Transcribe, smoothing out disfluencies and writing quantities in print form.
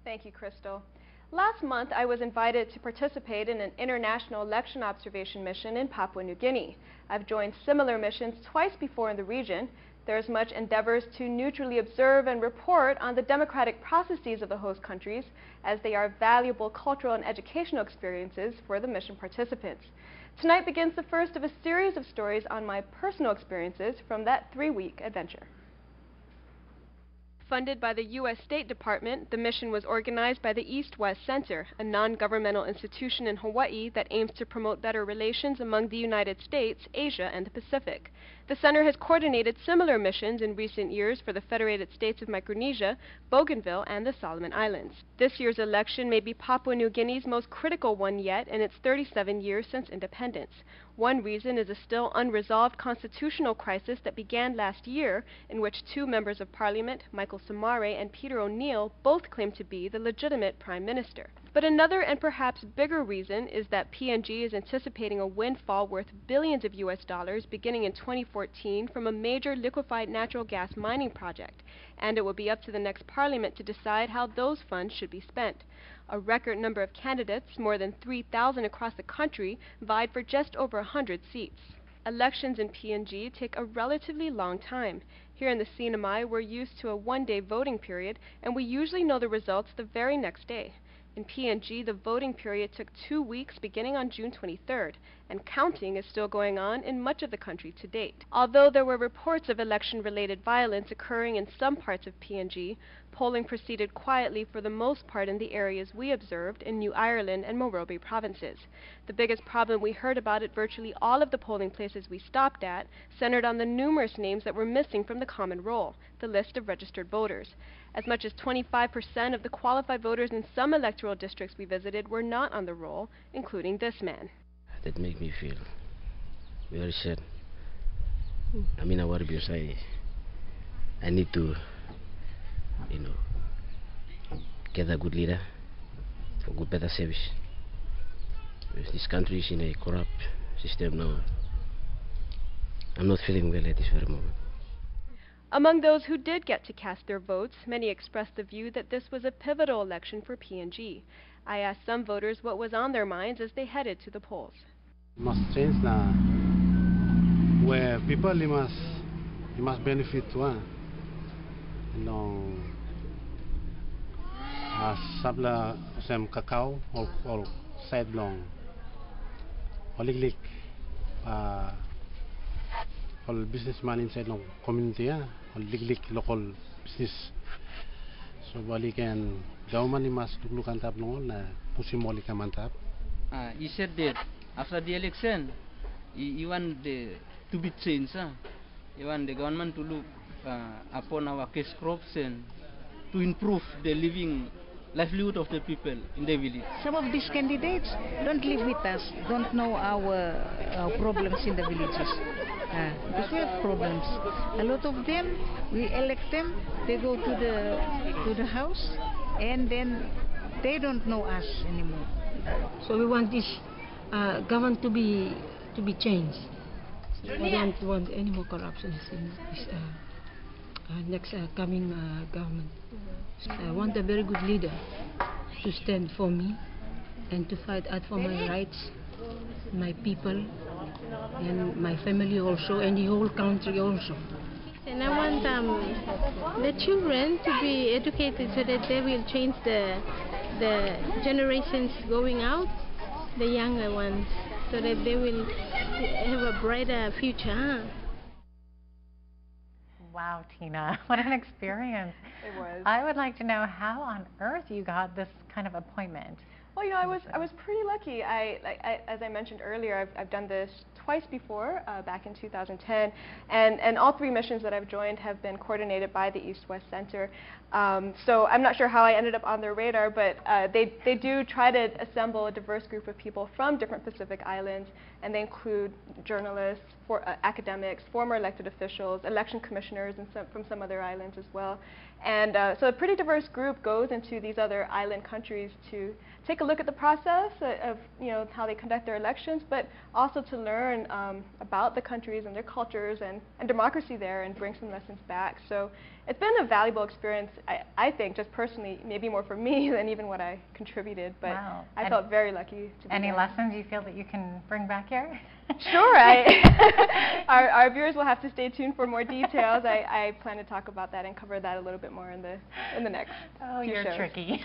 Thank you, Crystal. Last month, I was invited to participate in an international election observation mission in Papua New Guinea. I've joined similar missions twice before in the region. There's much endeavors to neutrally observe and report on the democratic processes of the host countries, as they are valuable cultural and educational experiences for the mission participants. Tonight begins the first of a series of stories on my personal experiences from that 3-week adventure. Funded by the U.S. State Department, the mission was organized by the East-West Center, a non-governmental institution in Hawaii that aims to promote better relations among the United States, Asia, and the Pacific. The center has coordinated similar missions in recent years for the Federated States of Micronesia, Bougainville, and the Solomon Islands. This year's election may be Papua New Guinea's most critical one yet in its 37 years since independence. One reason is a still unresolved constitutional crisis that began last year, in which two members of parliament, Michael Somare and Peter O'Neill, both claim to be the legitimate prime minister. But another and perhaps bigger reason is that PNG is anticipating a windfall worth billions of US dollars beginning in 2014 from a major liquefied natural gas mining project, and it will be up to the next parliament to decide how those funds should be spent. A record number of candidates, more than 3,000 across the country, vied for just over 100 seats. Elections in PNG take a relatively long time. Here in the Sinamai, we're used to a one-day voting period, and we usually know the results the very next day. In PNG, the voting period took 2 weeks beginning on June 23rd, and counting is still going on in much of the country to date. Although there were reports of election-related violence occurring in some parts of PNG, polling proceeded quietly for the most part in the areas we observed in New Ireland and Morobe provinces. The biggest problem we heard about at virtually all of the polling places we stopped at centered on the numerous names that were missing from the common roll, the list of registered voters. As much as 25% of the qualified voters in some electoral districts we visited were not on the roll, including this man. That made me feel very sad. I mean, I need to, get a good leader for good, better service. This country is in a corrupt system now. I'm not feeling well at this very moment. Among those who did get to cast their votes, many expressed the view that this was a pivotal election for PNG. I asked some voters what was on their minds as they headed to the polls. Must change now, where people must benefit to Sablan sem cacao or side long or all businessman inside the community or local business. So bali can government must look at tap na pusimoli ka mantap. You said that after the election, you want to be changed. You want the government to look upon our cash crops and to improve the livelihood of the people in the village. Some of these candidates don't live with us, don't know our problems in the villages. Because we have problems. A lot of them, we elect them, they go to the house, and then they don't know us anymore. So we want this government to be changed. We don't want any more corruptions in this next coming government. I want a very good leader to stand for me and to fight out for my rights, my people, and my family also, and the whole country also. And I want the children to be educated so that they will change the generations going out, the younger ones, so that they will have a brighter future. Wow, Tina, what an experience. It was. I would like to know how on earth you got this kind of appointment. Well, I was pretty lucky. As I mentioned earlier, I've done this twice before, back in 2010, and all 3 missions that I've joined have been coordinated by the East-West Center. So I'm not sure how I ended up on their radar, but they do try to assemble a diverse group of people from different Pacific islands, and they include journalists, academics, former elected officials, election commissioners, and from some other islands as well. And so a pretty diverse group goes into these other island countries to take a look at the process of how they conduct their elections, but also to learn about the countries and their cultures and democracy there, and bring some lessons back. So it's been a valuable experience, I think, just personally, maybe more for me than even what I contributed, but Wow. I felt very lucky to be Any there. lessons you feel that you can bring back here? Sure. Our viewers will have to stay tuned for more details. I plan to talk about that and cover that a little bit more in the next Oh, few you're shows. tricky.